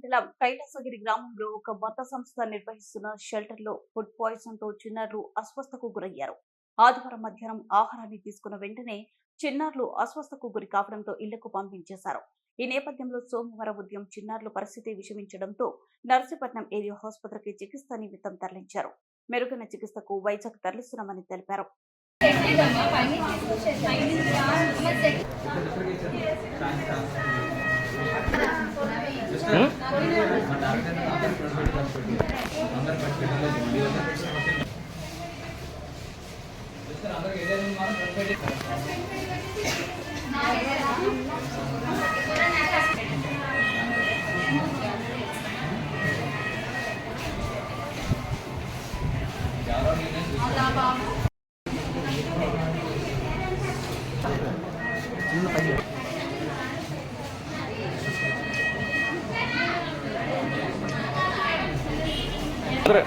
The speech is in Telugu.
మండలం కైలాసగిరి గ్రామంలో ఒక మత సంస్థ నిర్వహిస్తున్న షెల్టర్లో ఫుడ్ పాయిజన్ తో చిన్నారులు అస్వస్థకు గురయ్యారు. ఆదివారం మధ్యాహ్నం ఆహారాన్ని తీసుకున్న వెంటనే చిన్నారులు అస్వస్థకు గురి కావడంతో ఇళ్లకు పంపించేశారు. ఈ నేపథ్యంలో సోమవారం ఉదయం చిన్నారుల పరిస్థితి విషమించడంతో నర్సీపట్నం ఏరియా ఆసుపత్రికి చికిత్స నిమిత్తం తరలించారు. మెరుగైన చికిత్సకు వైజాగ్ తరలిస్తున్నామని తెలిపారు. Andre.